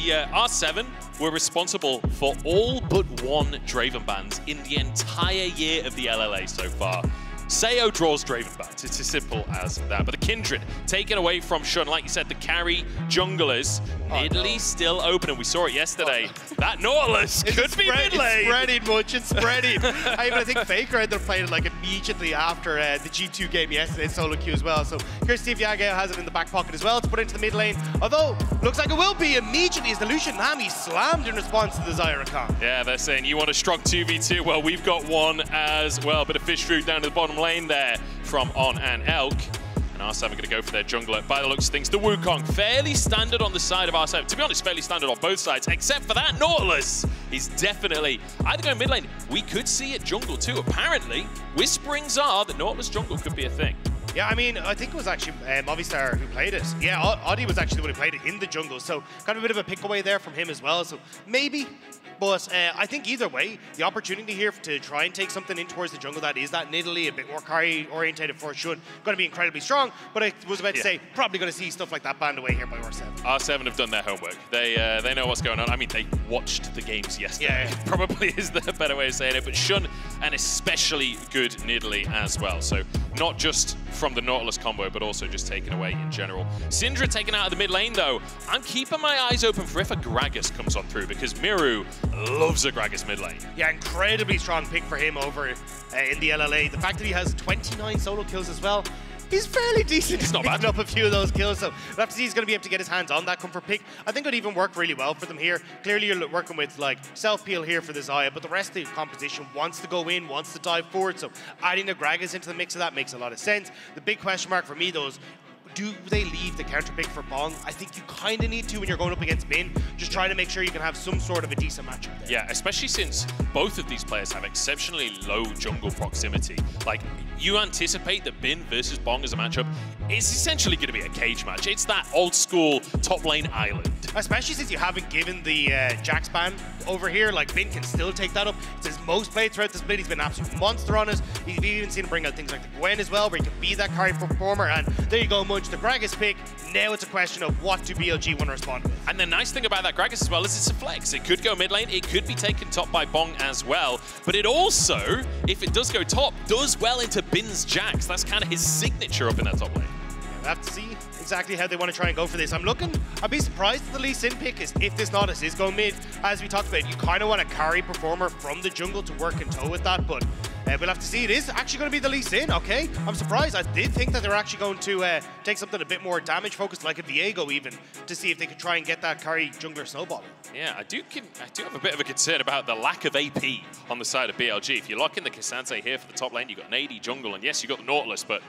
the R7 were responsible for all but one Draven bans in the entire year of the LLA so far. Xayah draws Draven bans, it's as simple as that. But the Kindred taken away from Shun, like you said, the carry junglers, Italy still open, and we saw it yesterday. That Nautilus could be mid lane. It's spreading much, it's spreading. I think Faker ended up playing it like immediately after the G2 game yesterday, solo queue as well. So here's Steve Yagao has it in the back pocket as well to put into the mid lane. Although, looks like it will be immediately as the Lucian Nami slammed in response to the Xayah Rakan. Yeah, they're saying you want a strong 2v2. Well, we've got one as well. Bit of fish food down to the bottom lane there from On and Elk. And R7 going to go for their jungler. By the looks of things, the Wukong, fairly standard on the side of R7. To be honest, fairly standard on both sides, except for that Nautilus. He's definitely either going mid lane. We could see it jungle too. Apparently, whisperings are that Nautilus jungle could be a thing. Yeah, I mean, I think it was actually Movistar who played it. Yeah, Oddie was actually the one who played it in the jungle, so kind of a bit of a pick away there from him as well, so maybe. But I think either way, the opportunity here to try and take something in towards the jungle that is that in Italy, a bit more carry-orientated for Shun, going to be incredibly strong, but I was about to say, probably going to see stuff like that banned away here by R7. R7 have done their homework. They know what's going on. I mean, they watched the games yesterday. Yeah. Probably is the better way of saying it, but Shun, and especially good in Italy as well. So not just from the Nautilus combo, but also just taken away in general. Syndra taken out of the mid lane, though. I'm keeping my eyes open for if a Gragas comes on through, because Mireu loves a Gragas mid lane. Yeah, incredibly strong pick for him over in the LLA. The fact that he has 29 solo kills as well, he's fairly decent. It's not bad. Up a few of those kills, so we'll have to see he's going to be able to get his hands on that comfort pick. I think it would even work really well for them here. Clearly, you're working with like self-peel here for the Xayah, but the rest of the composition wants to go in, wants to dive forward, so adding the Gragas into the mix of that makes a lot of sense. The big question mark for me, though, is do they leave the counter pick for Bong? I think you kind of need to when you're going up against Bin. Just trying to make sure you can have some sort of a decent matchup there. Yeah, especially since both of these players have exceptionally low jungle proximity. Like, you anticipate that Bin versus Bong as a matchup is essentially going to be a cage match. It's that old school top lane island. Especially since you haven't given the Jax ban over here, like Bin can still take that up. It's his most played throughout the split. He's been an absolute monster on it. You've even seen him bring out things like the Gwen as well, where he can be that carry performer. And there you go, Munch, the Gragas pick. Now it's a question of what do BLG want to respond with. And the nice thing about that Gragas as well is it's a flex. It could go mid lane, it could be taken top by Bong as well. But it also, if it does go top, does well into Bin's Jax. That's kind of his signature up in that top lane. We'll have to see exactly how they want to try and go for this. I'd be surprised if the Lee Sin pick is if this Nautilus is going mid. As we talked about, you kind of want a carry performer from the jungle to work in tow with that, but we'll have to see. It is actually going to be the Lee Sin, okay? I'm surprised. I did think that they're actually going to take something a bit more damage focused, like a Viego even, to see if they could try and get that carry jungler snowballing. Yeah, I do have a bit of a concern about the lack of AP on the side of BLG. If you lock in the Ksante here for the top lane, you've got an AD jungle, and yes, you've got the Nautilus, but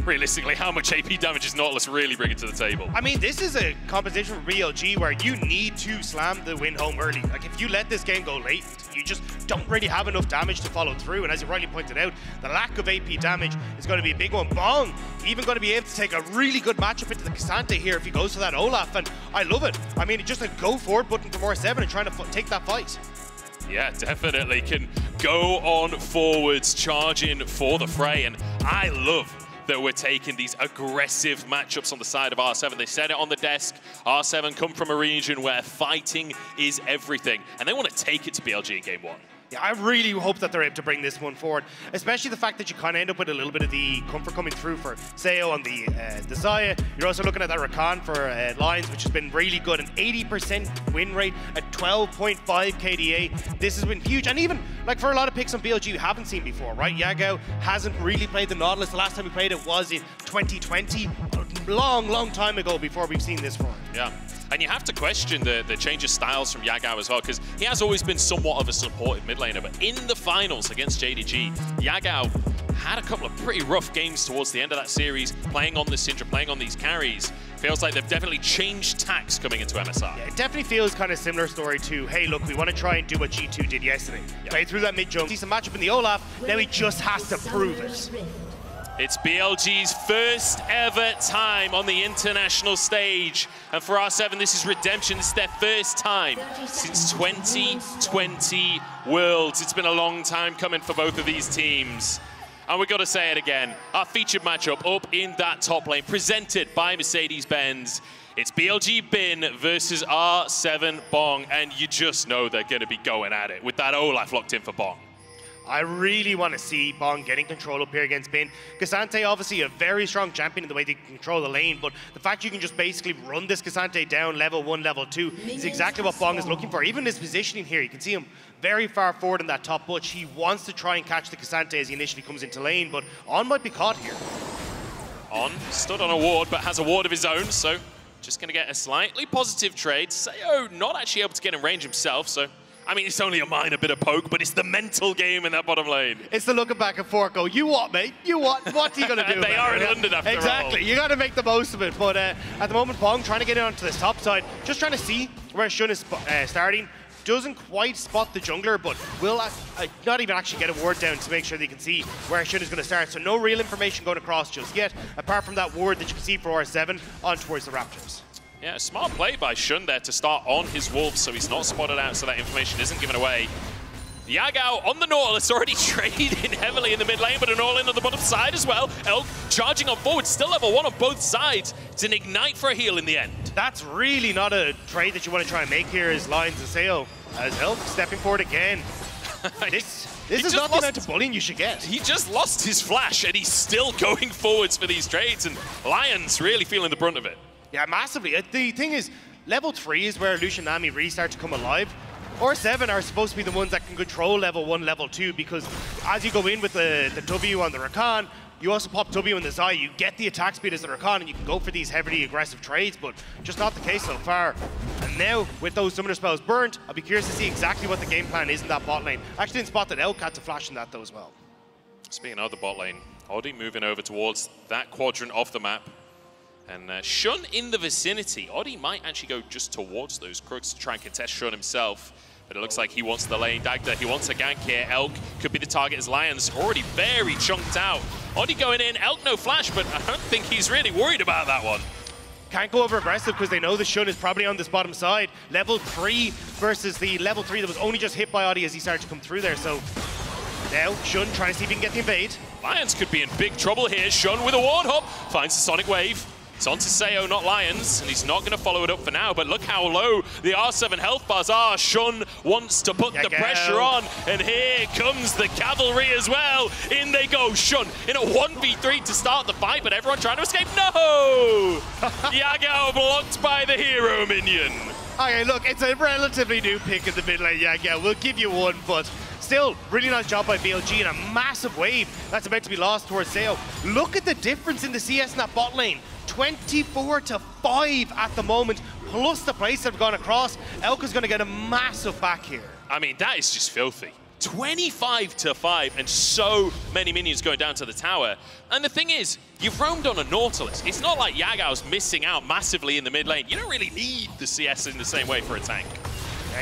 realistically, how much AP damage is Nautilus really bringing to the table? I mean, this is a composition for BLG where you need to slam the win home early. Like, if you let this game go late, you just don't really have enough damage to follow through. And as you rightly pointed out, the lack of AP damage is going to be a big one. Bong even going to be able to take a really good matchup into the Ksante here if he goes for that Olaf. And I love it. I mean, just a go forward button for R7 and trying to take that fight. Yeah, definitely can go on forwards, charging for the fray. And I love that we're taking these aggressive matchups on the side of R7. They said it on the desk. R7 come from a region where fighting is everything, and they want to take it to BLG in game one. Yeah, I really hope that they're able to bring this one forward, especially the fact that you kind of end up with a little bit of the comfort coming through for Xayah on the Xayah. You're also looking at that Rakan for Lyonz, which has been really good. An 80% win rate at 12.5 KDA. This has been huge. And even like for a lot of picks on BLG you haven't seen before, right? Yagao hasn't really played the Nautilus. The last time he played it was in 2020. A long time ago before we've seen this for him. Yeah. And you have to question the change of styles from Yagao as well, because he has always been somewhat of a supportive mid laner. But in the finals against JDG, Yagao had a couple of pretty rough games towards the end of that series, playing on the Syndra, playing on these carries. Feels like they've definitely changed tacks coming into MSI. Yeah, it definitely feels kind of similar story to, hey, look, we want to try and do what G2 did yesterday. Yep. Play through that mid-jump, decent matchup in the Olaf, now he just has to prove it. It's BLG's first ever time on the international stage. And for R7, this is redemption. This is their first time since 2020 Worlds. It's been a long time coming for both of these teams. And we've got to say it again. Our featured matchup up in that top lane, presented by Mercedes-Benz. It's BLG Bin versus R7 Bong, and you just know they're going to be going at it with that Olaf locked in for Bong. I really want to see Bong getting control up here against Bin. Ksante, obviously a very strong champion in the way they control the lane, but the fact you can just basically run this Ksante down level 1, level 2 is exactly what Bong is looking for. Even his positioning here, you can see him very far forward in that top butch. He wants to try and catch the Ksante as he initially comes into lane, but On might be caught here. On stood on a ward, but has a ward of his own, so just going to get a slightly positive trade. Xayah not actually able to get in range himself, so I mean, it's only a minor bit of poke, but it's the mental game in that bottom lane. It's the looking back and forth go, you what, mate? You what? What are you going to do? They are in London after all. Exactly. You got to make the most of it. But at the moment, Bong trying to get onto this top side, just trying to see where Shun is starting. Doesn't quite spot the jungler, but will not even actually get a ward down to make sure they can see where Shun is going to start. So no real information going across just yet, apart from that ward that you can see for R7 on towards the Raptors. Yeah, smart play by Shun there to start on his wolves so he's not spotted out, so that information isn't given away. Yagao on the Nautilus, already trading heavily in the mid lane, but an all-in on the bottom side as well. Elk charging on forward, still level 1 on both sides. It's an ignite for a heal in the end. That's really not a trade that you want to try and make here as Lyonz and Xayah. As Elk stepping forward again. This is not the amount of bullying you should get. He just lost his flash, and he's still going forwards for these trades, and Lyonz really feeling the brunt of it. Yeah, massively. The thing is, level 3 is where Lucian and Nami really start to come alive. R7 are supposed to be the ones that can control level 1, level 2, because as you go in with the W on the Rakan, you also pop W in the Xayah, you get the attack speed as the Rakan, and you can go for these heavily aggressive trades, but just not the case so far. And now, with those summoner spells burnt, I'll be curious to see exactly what the game plan is in that bot lane. I actually didn't spot that Elk had to flash in that though as well. Speaking of the bot lane, Oddie moving over towards that quadrant of the map. And Shun in the vicinity. Oddie might actually go just towards those crooks to try and contest Shun himself. But it looks like he wants the lane. Dagda, he wants a gank here. Elk could be the target as Lyonz already very chunked out. Oddie going in, Elk no flash, but I don't think he's really worried about that one. Can't go over aggressive because they know the Shun is probably on this bottom side. Level 3 versus the level 3 that was only just hit by Oddie as he started to come through there. So now Shun trying to see if he can get the invade. Lyonz could be in big trouble here. Shun with a ward hop finds the Sonic Wave. It's on to Xayah, not Lyonz, and he's not going to follow it up for now, but look how low the R7 health bars are. Shun wants to put the pressure on, and here comes the cavalry as well. In they go, Shun in a 1v3 to start the fight, but everyone trying to escape. No! Yagao blocked by the hero minion. Okay, look, it's a relatively new pick in the mid lane, Yagao. We'll give you one, but still, really nice job by BLG and a massive wave that's about to be lost towards Xayah. Look at the difference in the CS in that bot lane. 24-5 at the moment, plus the plays that have gone across. Elk is going to get a massive back here. I mean, that is just filthy. 25-5 and so many minions going down to the tower. And the thing is, you've roamed on a Nautilus. It's not like Yagao's missing out massively in the mid lane. You don't really need the CS in the same way for a tank.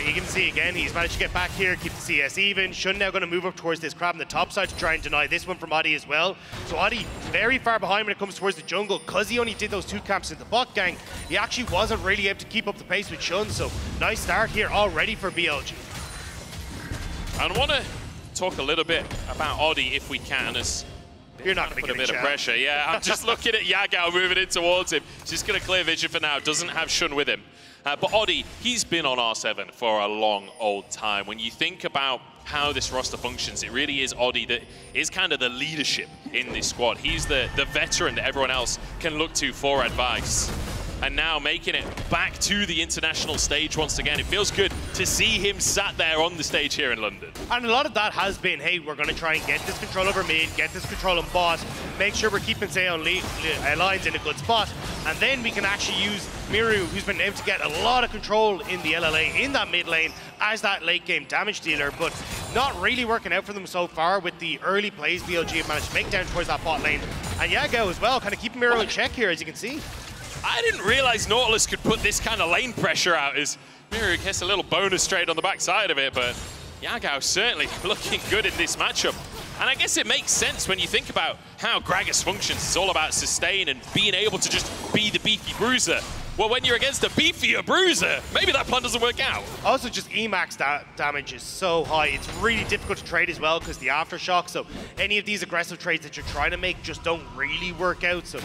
You can see again, he's managed to get back here, keep the CS even. Shun now going to move up towards this crab on the top side to try and deny this one from Oddie as well. So Oddie very far behind when it comes towards the jungle. Because he only did those 2 camps in the bot gang, he actually wasn't really able to keep up the pace with Shun. So nice start here already for BLG. I want to talk a little bit about Oddie if we can, as you're not going to put a bit of pressure. Yeah, I'm just looking at Yagao moving in towards him. He's just going to clear vision for now, doesn't have Shun with him. But Oddie, he's been on R7 for a long old time. When you think about how this roster functions, it really is Oddie that is kind of the leadership in this squad. He's the veteran that everyone else can look to for advice. And now making it back to the international stage once again. It feels good to see him sat there on the stage here in London. And a lot of that has been, hey, we're going to try and get this control over mid, get this control on bot, make sure we're keeping Xayah on lines in a good spot, and then we can actually use Mireu, who's been able to get a lot of control in the LLA in that mid lane as that late game damage dealer, but not really working out for them so far with the early plays BLG have managed to make down towards that bot lane. And Yagao as well, kind of keeping Mireu in check here, as you can see. I didn't realize Nautilus could put this kind of lane pressure out, as Mireu gets a little bonus trade on the backside of it, but Yagao certainly looking good in this matchup. And I guess it makes sense when you think about how Gragas functions. It's all about sustain and being able to just be the beefy bruiser. Well, when you're against a beefier bruiser, maybe that plan doesn't work out. Also, just Emax damage is so high. It's really difficult to trade as well because the aftershock. So any of these aggressive trades that you're trying to make just don't really work out. So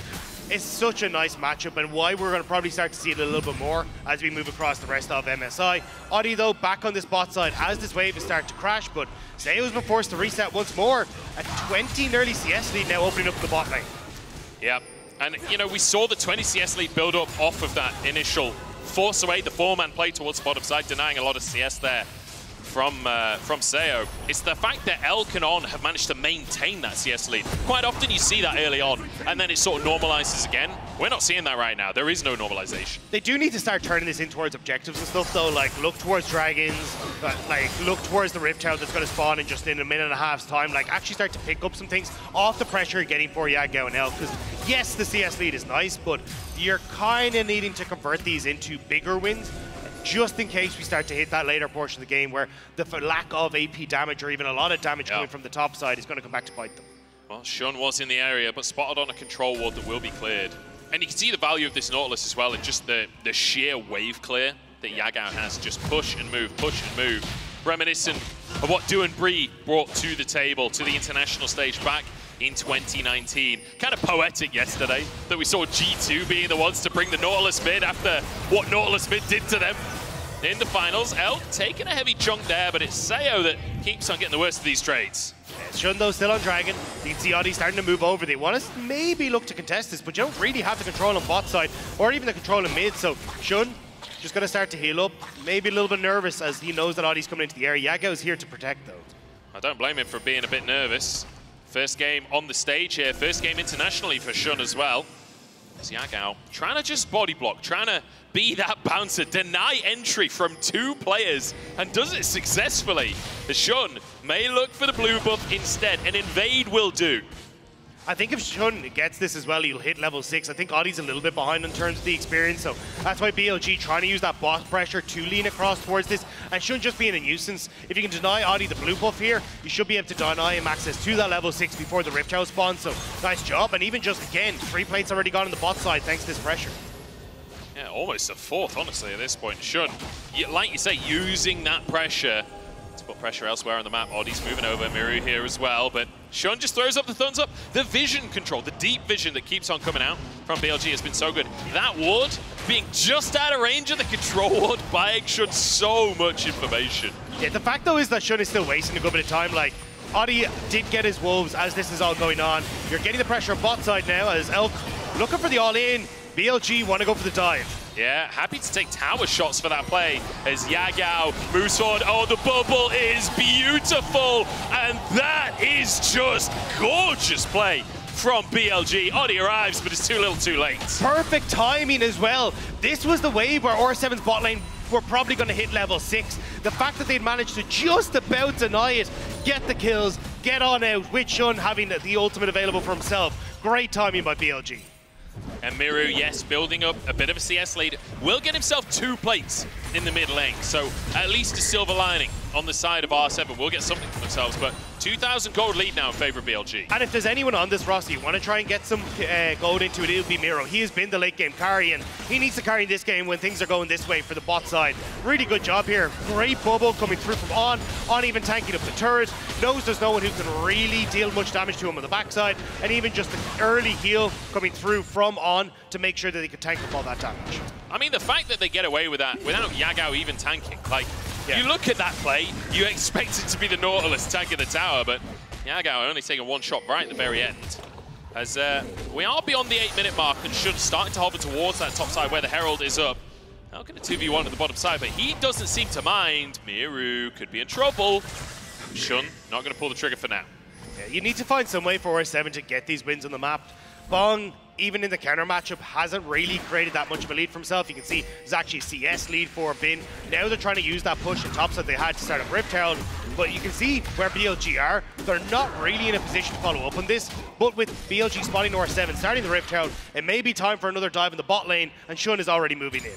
It's such a nice matchup, and why we're going to probably start to see it a little bit more as we move across the rest of MSI. Oddie, though, back on this bot side as this wave is starting to crash, but Xayah's been forced to reset once more. A 20 nearly CS lead now opening up the bot lane. Yeah, and you know, we saw the 20 CS lead build up off of that initial force away the 4-man play towards the bottom side, denying a lot of CS there from Xayah. It's the fact that Elk and On have managed to maintain that CS lead. Quite often you see that early on, and then it sort of normalizes again. We're not seeing that right now. There is no normalization. They do need to start turning this in towards objectives and stuff, though. Like, look towards dragons, like, look towards the Rift Tower that's going to spawn in just in a minute and a half's time. Like, actually start to pick up some things off the pressure you're getting for Yagao and Elk. Because, yes, the CS lead is nice, but you're kind of needing to convert these into bigger wins, just in case we start to hit that later portion of the game where the lack of AP damage or even a lot of damage coming from the top side is going to come back to bite them. Well, Shun was in the area, but spotted on a control ward that will be cleared. And you can see the value of this Nautilus as well, and just the sheer wave clear that Yagao has. Just push and move, reminiscent of what Do and Bree brought to the table, to the international stage back in 2019. Kind of poetic yesterday that we saw G2 being the ones to bring the Nautilus mid after what Nautilus mid did to them in the finals. Elk taking a heavy chunk there, but it's Xayah that keeps on getting the worst of these trades. Shun, though, still on Dragon. You can see Oddie starting to move over. They want to maybe look to contest this, but you don't really have the control on bot side or even the control in mid, so Shun just going to start to heal up. Maybe a little bit nervous as he knows that Oddie's coming into the area. Yagao's here to protect, though. I don't blame him for being a bit nervous. First game on the stage here, first game internationally for Shun as well. As Yagao trying to just body block, trying to be that bouncer, deny entry from 2 players, and does it successfully. The Shun may look for the blue buff instead, and invade will do. I think if Shun gets this as well, he'll hit level 6. I think Oddie's a little bit behind in terms of the experience, so that's why BLG trying to use that boss pressure to lean across towards this, and Shun just being a nuisance. If you can deny Oddie the blue buff here, you should be able to deny him access to that level 6 before the Rift House spawns, so nice job. And even just, again, 3 plates already gone on the bot side thanks to this pressure. Yeah, almost a 4th, honestly, at this point. Shun, like you say, using that pressure to put pressure elsewhere on the map. Oddie's moving over, Mireu here as well, but Shun just throws up the thumbs up. The vision control, the deep vision that keeps on coming out from BLG has been so good. That ward being just out of range of the control ward, buying Shun so much information. Yeah, the fact though is that Shun is still wasting a good bit of time. Like, Oddie did get his wolves as this is all going on. You're getting the pressure on bot side now as Elk looking for the all-in. BLG want to go for the dive. Yeah, happy to take tower shots for that play as Yagao moves forward. Oh, the bubble is beautiful, and that is just gorgeous play from BLG. Oddie arrives, but it's too little too late. Perfect timing as well. This was the wave where R7's bot lane were probably going to hit level 6. The fact that they'd managed to just about deny it, get the kills, get on out, with Shun having the ultimate available for himself. Great timing by BLG. And Mireu, yes, building up a bit of a CS lead, will get himself 2 plates in the mid lane. So at least a silver lining on the side of R7. We'll get something for themselves, but 2,000 gold lead now in favor of BLG. And if there's anyone on this roster you want to try and get some gold into it, it'll be Mireu. He has been the late game carry, and he needs to carry this game when things are going this way for the bot side. Really good job here. Great bubble coming through from On even tanking up the turret. Knows there's no one who can really deal much damage to him on the backside, and even just the early heal coming through from On to make sure that they can tank up all that damage. I mean, the fact that they get away with that without Yagao even tanking, like, you look at that play, you expect it to be the Nautilus tanking the tower, but Yagao only taking 1 shot right at the very end. As we are beyond the 8-minute mark and Shun starting to hover towards that top side where the Herald is up. Now get a 2v1 at the bottom side, but he doesn't seem to mind. Mireu could be in trouble. Shun not going to pull the trigger for now. Yeah, you need to find some way for R7 to get these wins on the map. Bong, even in the counter matchup, hasn't really created that much of a lead for himself. You can see there's actually a CS lead for Bin. Now they're trying to use that push and tops that they had to start up Rift Herald. But you can see where BLG are. They're not really in a position to follow up on this. But with BLG spotting R7, starting the Rift Herald, it may be time for another dive in the bot lane, and Shun is already moving in.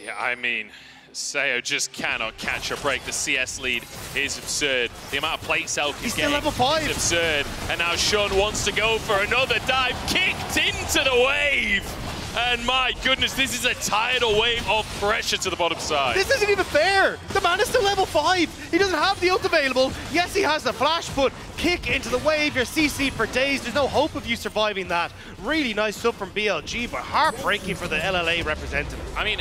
Yeah, I mean, Xayah just cannot catch a break. The CS lead is absurd. The amount of plates Elk is getting level 5. is absurd. And now Shun wants to go for another dive. Kicked into the wave And my goodness, this is a tidal wave of pressure to the bottom side. This isn't even fair. The man is still level 5. He doesn't have the ult available. Yes, he has the flash, but kick into the wave. You're CC'd for days. There's no hope of you surviving that. Really nice stuff from BLG, but heartbreaking for the LLA representative. I mean,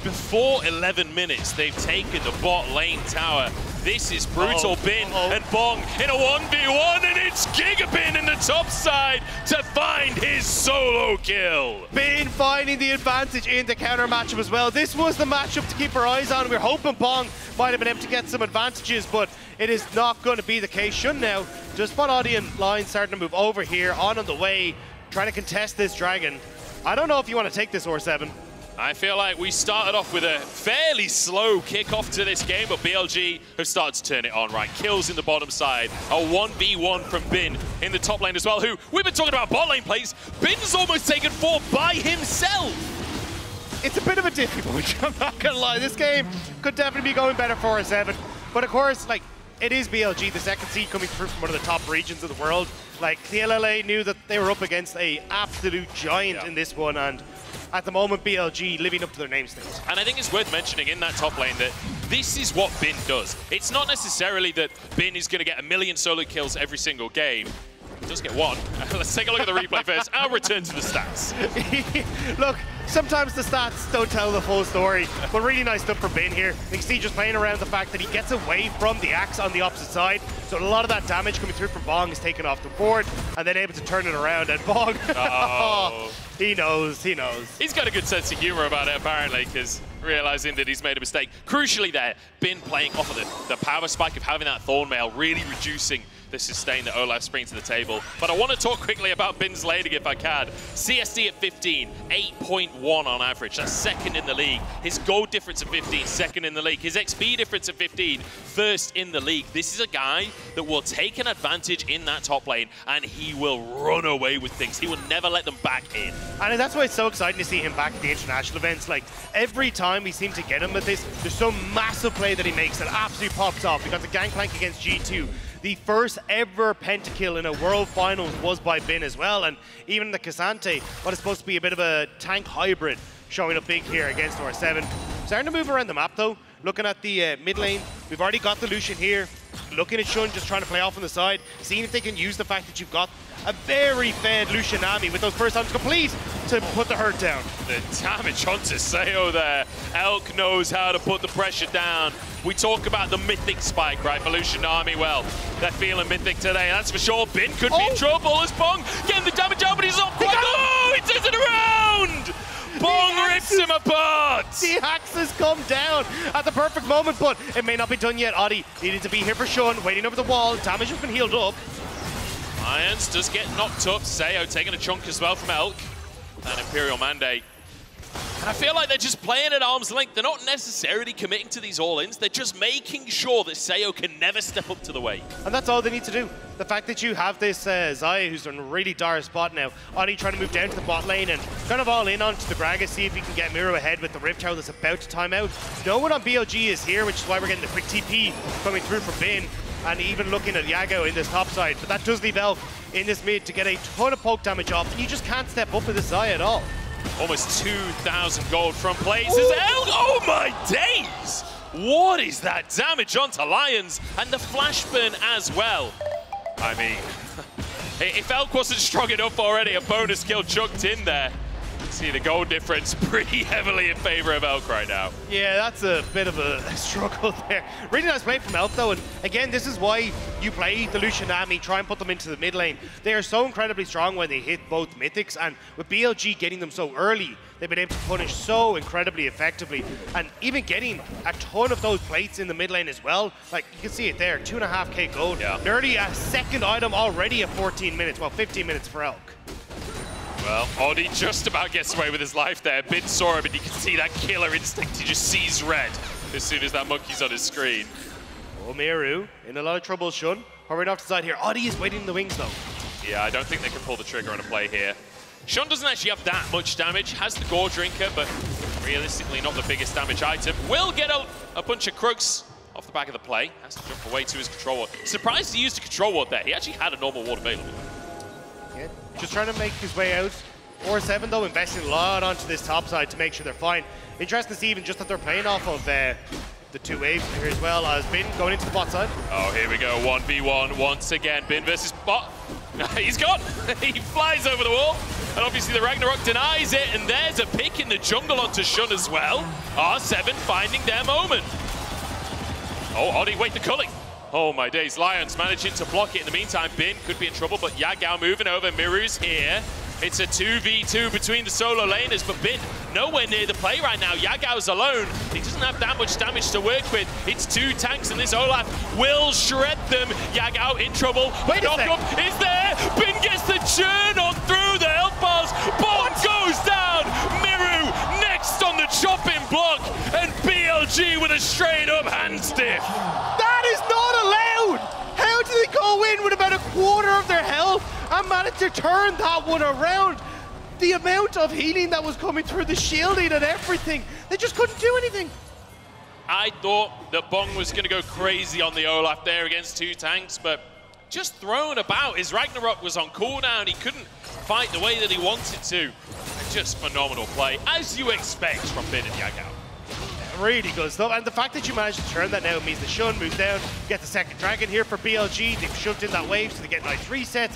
before 11 minutes, they've taken the bot lane tower. This is brutal. Bin and Bong in a 1v1, and it's Gigabin in the top side to find his solo kill. Bin finding the advantage in the counter matchup as well. This was the matchup to keep our eyes on. We're hoping Bong might have been able to get some advantages, but it is not going to be the case. Shun now, just spot Oddie and Lyonz starting to move over here, on the way, trying to contest this dragon. I don't know if you want to take this R7. I feel like we started off with a fairly slow kickoff to this game, but BLG have started to turn it on, right? Kills in the bottom side, a 1v1 from Bin in the top lane as well, who, we've been talking about bot lane plays, Bin's almost taken 4 by himself. It's a bit of a difficult one, I'm not gonna lie. This game could definitely be going better for R7, but of course, like, it is BLG, the second seed coming through from one of the top regions of the world. Like, the LLA knew that they were up against a absolute giant in this one, and at the moment, BLG living up to their namesake. And I think it's worth mentioning in that top lane that this is what Bin does. It's not necessarily that Bin is going to get 1 million solo kills every single game. He does get 1. Let's take a look at the replay first. I'll return to the stats. Look, sometimes the stats don't tell the full story, but really nice stuff for Bin here. You can see just playing around the fact that he gets away from the axe on the opposite side, so a lot of that damage coming through from Bong is taken off the board, and then able to turn it around, and Bong, he knows, he knows. He's got a good sense of humor about it, apparently, because realizing that he's made a mistake. Crucially there, Bin playing off of the power spike of having that Thorn Mail, really reducing the sustain that Olaf's bringing to the table. But I want to talk quickly about Bin's laning if I can. CSD at 15, 8.1 on average. That's second in the league. His gold difference at 15, second in the league. His XP difference at 15, first in the league. This is a guy that will take an advantage in that top lane, and he will run away with things. He will never let them back in. And that's why it's so exciting to see him back at the international events. Like, every time we seem to get him with this, there's some massive play that he makes that absolutely pops off. We got the Gangplank against G2. The first ever pentakill in a World Finals was by Bin as well, and even the Ksante, what is supposed to be a bit of a tank hybrid, showing up big here against R7. Starting to move around the map though, looking at the mid lane. We've already got the Lucian here, looking at Shun just trying to play off on the side, seeing if they can use the fact that you've got a very fed Lucian Nami with those first times complete to put the hurt down. The damage onto Xayah there. Elk knows how to put the pressure down. We talk about the mythic spike, right, for Lucian Nami. Well, they're feeling mythic today, that's for sure. Bin could be in trouble as Bong getting the damage out, but he's not quite. Oh, he turns it around! Bong rips him apart! The axe has come down at the perfect moment, but it may not be done yet. Oddie needed to be here for Shun, waiting over the wall. Damage has been healed up. Lyonz does get knocked up. Xayah taking a chunk as well from Elk. And Imperial Mandate. And I feel like they're just playing at arm's length. They're not necessarily committing to these all-ins. They're just making sure that Xayah can never step up to the weight. And that's all they need to do. The fact that you have this Xayah who's in a really dire spot now. Oddie trying to move down to the bot lane and kind of all in onto the Gragas, see if he can get Mireu ahead with the Rift Tower that's about to time out. No one on BLG is here, which is why we're getting the quick TP coming through from Bin. And even looking at Yagao in this top side. But that does leave Elk in this mid to get a ton of poke damage off. And you just can't step up with this Xayah at all. Almost 2,000 gold from plays as Elk. Oh my days! What is that damage onto Lyonz? And the flash burn as well. I mean, if Elk wasn't strong enough already, a bonus kill chucked in there. See the goal difference pretty heavily in favor of Elk right now. Yeah, that's a bit of a struggle there. Really nice play from Elk though, and again, this is why you play the Lucian Nami, try and put them into the mid lane. They are so incredibly strong when they hit both mythics, and with BLG getting them so early, they've been able to punish so incredibly effectively, and even getting a ton of those plates in the mid lane as well. Like, you can see it there, 2.5k gold. Yeah. Nearly a second item already in 14 minutes, well, 15 minutes for Elk. Well, Oddie just about gets away with his life there. Bin saw him, and you can see that killer instinct. He just sees red as soon as that monkey's on his screen. Oh, Mireu in a lot of trouble. Shun hovering off the side here. Oddie is waiting in the wings though. Yeah, I don't think they can pull the trigger on a play here. Shun doesn't actually have that much damage. Has the Gore Drinker, but realistically not the biggest damage item. Will get a bunch of crooks off the back of the play. Has to jump away to his control ward. Surprised he used a control ward there. He actually had a normal ward available. Yeah, just trying to make his way out. R7 though investing a lot onto this top side to make sure they're fine. Interesting to see even just that they're playing off of the two waves here as well as Bin going into the bot side. Oh, here we go, 1v1 once again. Bin versus bot. He's gone. He flies over the wall. And obviously the Ragnarok denies it. And there's a pick in the jungle onto Shun as well. R7 finding their moment. Oh, Oddie, wait, the culling. Oh my days, Lyonz managing to block it in the meantime. Bin could be in trouble, but Yagao moving over. Mireu's here. It's a 2v2 between the solo laners, but Bin nowhere near the play right now. Yagao's alone. He doesn't have that much damage to work with. It's 2 tanks, and this Olaf will shred them. Yagao in trouble. Wait a sec. Knockup is there. Bin gets the churn on through the health bars. Bong goes down. Mireu next on the chopping block, and BLG with a straight up hand stiff. That is not allowed! How do they go in with about a quarter of their health and manage to turn that one around? The amount of healing that was coming through the shielding and everything, they just couldn't do anything. I thought that Bong was going to go crazy on the Olaf there against 2 tanks, but just thrown about. His Ragnarok was on cooldown. He couldn't fight the way that he wanted to. Just phenomenal play, as you expect from Bin and Yagao. Really good stuff, and the fact that you managed to turn that now means the Shun moves down, get the second dragon here for BLG. They've shoved in that wave, so they get nice resets.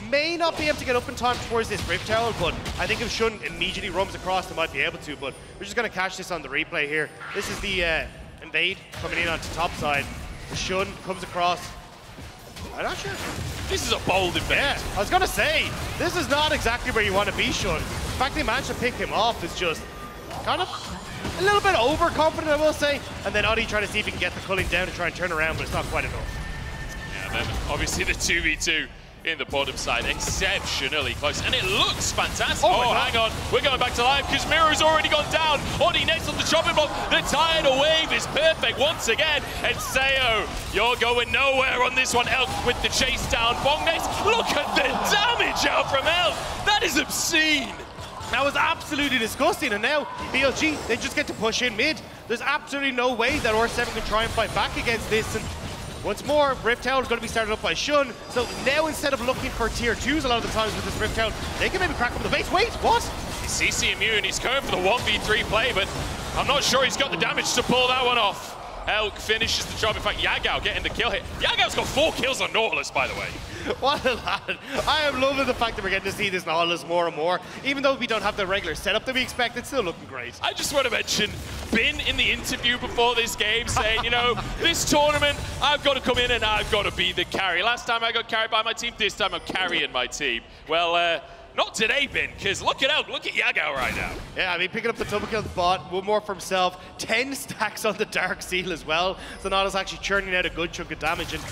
May not be able to get up in time towards this Rift Tower, but I think if Shun immediately roams across, they might be able to, but we're just going to catch this on the replay here. This is the invade coming in onto top side. The Shun comes across. I'm not sure. This is a bold invade. Yeah, I was going to say, this is not exactly where you want to be, Shun. The fact they managed to pick him off is just kind of a little bit overconfident, I will say. And then Oddie trying to see if he can get the culling down to try and turn around, but it's not quite enough. Yeah, then obviously the 2v2 in the bottom side, exceptionally close. And it looks fantastic. Oh, hang on. We're going back to live because Mireu's already gone down. Oddie next on the chopping block. The tidal wave is perfect once again. And Xayah, you're going nowhere on this one. Elk with the chase down. Bong next. Look at the damage out from Elk. That is obscene. That was absolutely disgusting, and now BLG, they just get to push in mid. There's absolutely no way that R7 can try and fight back against this, and once more, Rift Tower is going to be started up by Shun, so now instead of looking for tier 2s a lot of the times with this Rift Tower, they can maybe crack up the base. Wait, what? He's CC immune, he's going for the 1v3 play, but I'm not sure he's got the damage to pull that one off. Elk finishes the job. In fact, Yagao getting the kill hit. Yagao's got 4 kills on Nautilus, by the way. What a lad. I am loving the fact that we're getting to see this Nautilus more and more. Even though we don't have the regular setup that we expect, it's still looking great. I just want to mention Bin in the interview before this game saying, you know, this tournament, I've got to come in and I've got to be the carry. Last time I got carried by my team, this time I'm carrying my team. Well, not today, Bin, because look at Elk, look at Yagao right now. Yeah, I mean, picking up the double kill at the bot, 1 more for himself, 10 stacks on the Dark Seal as well. So Nautilus actually churning out a good chunk of damage. And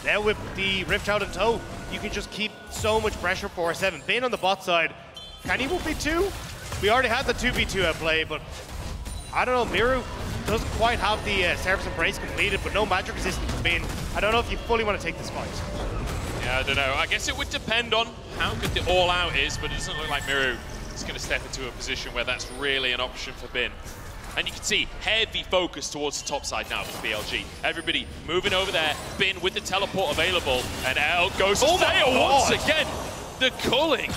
now with the Rift out in tow, you can just keep so much pressure for R7. Bin on the bot side, can he 1v2? We already had the 2v2 at play, but I don't know, Mireu doesn't quite have the Service Embrace completed, but no magic resistance to Bin. I don't know if you fully want to take this fight. Yeah, I don't know. I guess it would depend on how good the all-out is, but it doesn't look like Mireu is going to step into a position where that's really an option for Bin. And you can see heavy focus towards the top side now for BLG. Everybody moving over there. Bin with the teleport available, and out goes Xayah once again. The culling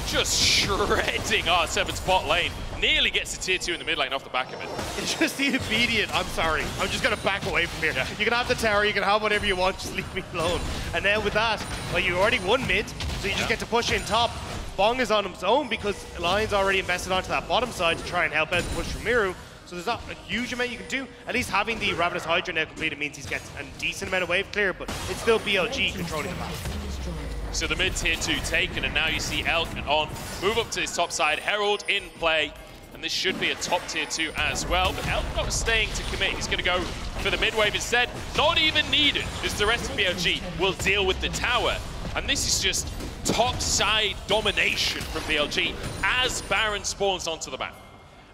just shredding R7's bot lane. Nearly gets to tier 2 in the mid lane off the back of it. It's just the immediate, I'm sorry, I'm just going to back away from here. Yeah. You can have the tower, you can have whatever you want, just leave me alone. And now with that, well, you already won mid, so you just get to push in top. Bong is on his own because Lyonz already invested onto that bottom side to try and help out the push from Mireu. So there's not a huge amount you can do. At least having the Ravenous Hydra now completed means he's getting a decent amount of wave clear, but it's still BLG controlling the map. So the mid tier 2 taken, and now you see Elk and On move up to his top side. Herald in play, and this should be a top tier 2 as well. But Elk not staying to commit. He's going to go for the mid wave instead. Not even needed, as the rest of BLG will deal with the tower. And this is just top side domination from BLG as Baron spawns onto the map.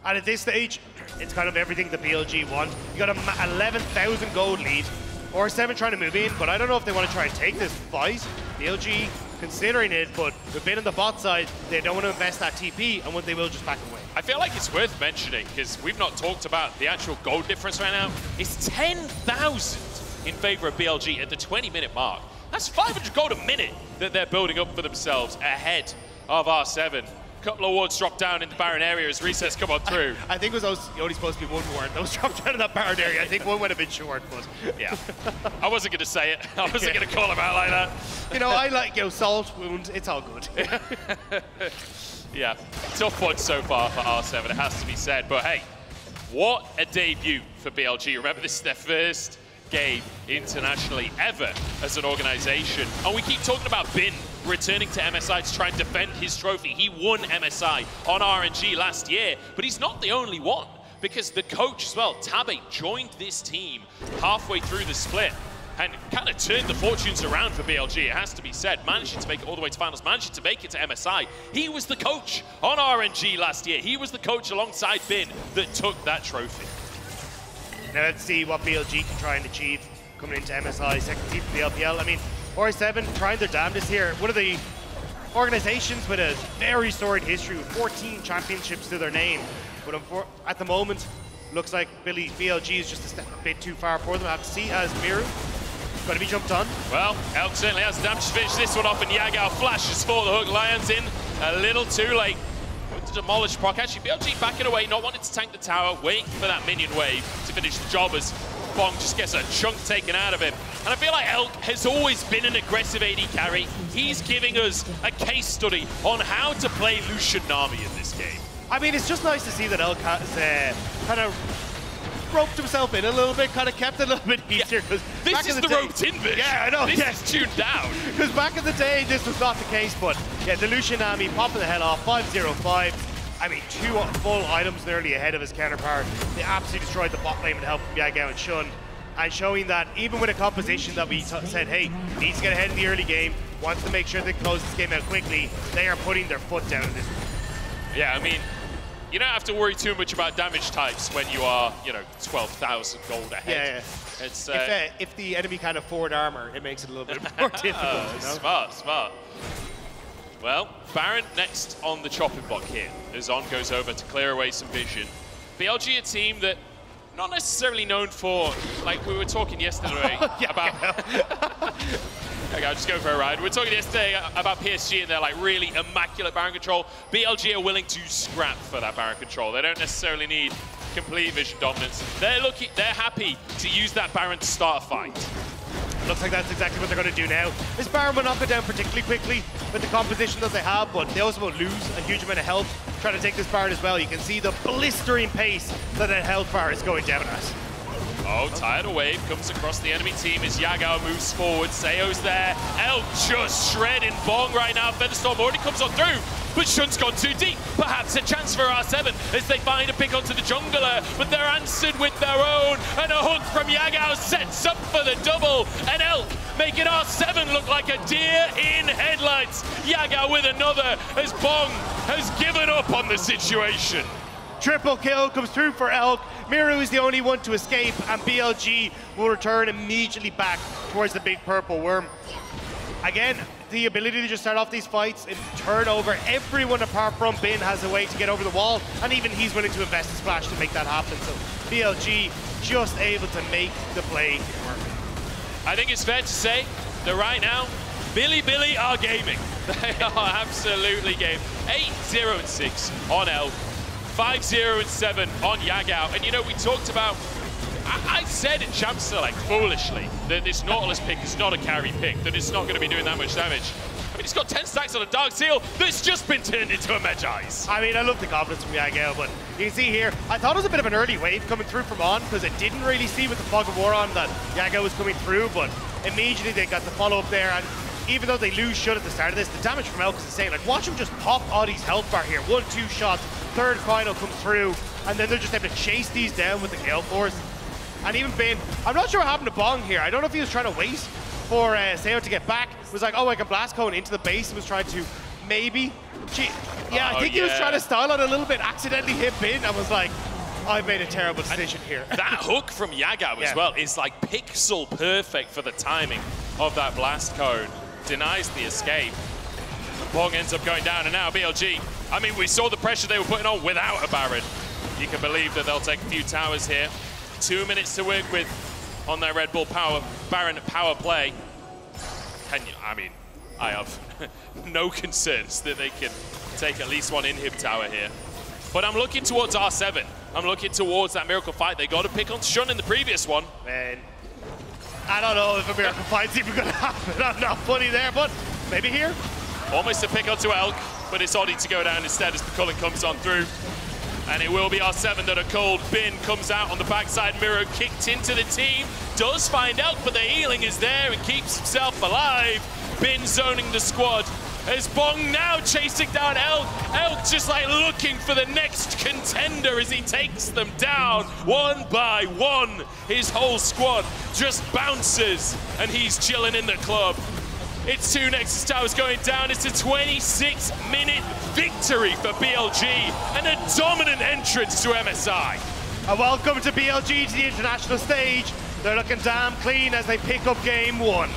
And at this stage, it's kind of everything the BLG want. You got a 11,000 gold lead. R7 trying to move in, but I don't know if they want to try and take this fight. BLG considering it, but they've been on the bot side. They don't want to invest that TP, and what they will just back away. I feel like it's worth mentioning, because we've not talked about the actual gold difference right now. It's 10,000 in favor of BLG at the 20-minute mark. That's 500 gold a minute that they're building up for themselves ahead of R7. couple of wards drop down in the Baron area as resets come on through. I think it was only supposed to be one ward. Those dropped down in that Baron area. I think one went a bit short, but yeah. I wasn't going to say it. I wasn't going to call him out like that. You know, I like, salt, wound, it's all good. Yeah, tough one so far for R7, it has to be said. But hey, what a debut for BLG. Remember, this is their first game internationally ever as an organization. And we keep talking about Bin returning to MSI to try and defend his trophy. He won MSI on RNG last year, but he's not the only one, because the coach as well, Tabe, joined this team halfway through the split and kind of turned the fortunes around for BLG, it has to be said. Managing to make it all the way to finals, managing to make it to MSI. He was the coach on RNG last year. He was the coach alongside Bin that took that trophy. Now let's see what BLG can try and achieve coming into MSI, second team for the LPL. I mean, R7 trying their damnedest here. One of the organizations with a very storied history with 14 championships to their name. But at the moment, looks like BLG is just a step a bit too far for them. I have to see as Mireu going to be jumped on. Well, Elk certainly has the damage to finish this one off, and Yagao flashes for the hook. Lyonz in a little too late. To demolish proc. Actually, BLG backing away, not wanting to tank the tower, waiting for that minion wave to finish the job as Bong just gets a chunk taken out of him. And I feel like Elk has always been an aggressive AD carry. He's giving us a case study on how to play Lucian Nami in this game. I mean, it's just nice to see that Elk has kind of roped himself in a little bit, kind of kept it a little bit easier. Yeah. This is the roped in bit. Yeah, I know. This is tuned down. Because back in the day, this was not the case, but yeah, the Lucian Nami popping the hell off, 5-0-5. I mean, 2 full items nearly ahead of his counterpart. They absolutely destroyed the bot lane with help from Yagao and Shun. And showing that even with a composition that we said, hey, needs to get ahead in the early game, wants to make sure they close this game out quickly, they are putting their foot down in this one. Yeah, I mean, you don't have to worry too much about damage types when you are, 12,000 gold ahead. Yeah. It's, if the enemy kind of forward armor, it makes it a little bit more difficult. Smart. Well, Baron next on the chopping block here as On goes over to clear away some vision. BLG, a team that not necessarily known for, like we were talking yesterday about... Okay, I'll just go for a ride. We were talking yesterday about PSG and their really immaculate Baron control. BLG are willing to scrap for that Baron control. They don't necessarily need complete vision dominance. They're happy to use that Baron to start a fight. Looks like that's exactly what they're going to do now. This Baron will not go down particularly quickly with the composition that they have, but they also won't lose a huge amount of health trying to take this Baron as well. You can see the blistering pace that health bar is going down at. Oh, Tidal Wave comes across the enemy team as Yagao moves forward. Xayah's there. Elk just shredding Bong right now. Featherstorm already comes on through, but Shun's gone too deep. Perhaps a chance for R7 as they find a pick onto the jungler, but they're answered with their own. And a hook from Yagao sets up for the double. And Elk making R7 look like a deer in headlights. Yagao with another as Bong has given up on the situation. Triple kill comes through for Elk. Mireu is the only one to escape, and BLG will return immediately back towards the big purple worm. Again, the ability to just start off these fights and turn over. Everyone apart from Bin has a way to get over the wall, and even he's willing to invest a splash to make that happen. So BLG just able to make the play work. I think it's fair to say that right now, Bilibili are gaming. They are absolutely game. 8-0-6 on Elk. 5-0-7 on Yagao. And we talked about, I said in Champ Select, foolishly, that this Nautilus pick is not a carry pick, that it's not going to be doing that much damage. I mean, he's got 10 stacks on a Dark Seal that's just been turned into a Magi's. I mean, I love the confidence from Yagao, but you can see here, I thought it was a bit of an early wave coming through from On, because it didn't really see with the Fog of War on that Yagao was coming through, but immediately they got the follow-up there, and even though they lose Shun at the start of this, the damage from Elk is insane. Like, watch him just pop Oddie's health bar here. 1-2 shots, third final comes through, and then they're just able to chase these down with the Gale Force. And even Bin, I'm not sure what happened to Bong here. I don't know if he was trying to wait for Xayah to get back. It was like, oh, I can blast cone into the base. He was trying to maybe... I think he was trying to style it a little bit, accidentally hit Bin, and was like, I've made a terrible decision here. That hook from Yagao as well is like pixel perfect for the timing of that blast cone. Denies the escape. Bong ends up going down, and now BLG. I mean, we saw the pressure they were putting on without a Baron. You can believe that they'll take a few towers here. 2 minutes to work with on their Red Bull Baron power play. I mean, I have no concerns that they can take at least one inhib tower here. But I'm looking towards R7. I'm looking towards that miracle fight. They got to pick on Shun in the previous one. Man, I don't know if a miracle fight's even going to happen. I'm not funny there, but maybe here. Almost a pick onto Elk, but it's Oddie to go down instead as the culling comes on through. And it will be R7 that are called. Bin comes out on the backside. Mireu kicked into the team. Does find Elk, but the healing is there and keeps himself alive. Bin zoning the squad. As Bong now chasing down Elk. Elk just like looking for the next contender as he takes them down one by one. His whole squad just bounces and he's chilling in the club. It's 2 Nexus Towers going down. It's a 26-minute victory for BLG and a dominant entrance to MSI. A welcome to BLG to the international stage. They're looking damn clean as they pick up game 1.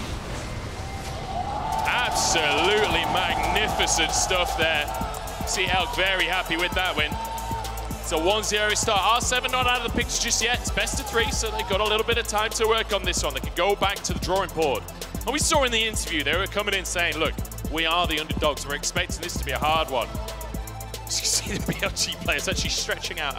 Absolutely magnificent stuff there. See Elk very happy with that win. It's a 1-0 start. R7 not out of the picture just yet. It's best of 3, so they've got a little bit of time to work on this one. They can go back to the drawing board. And we saw in the interview, they were coming in saying, look, we are the underdogs. We're expecting this to be a hard one. You see the BLG players actually stretching out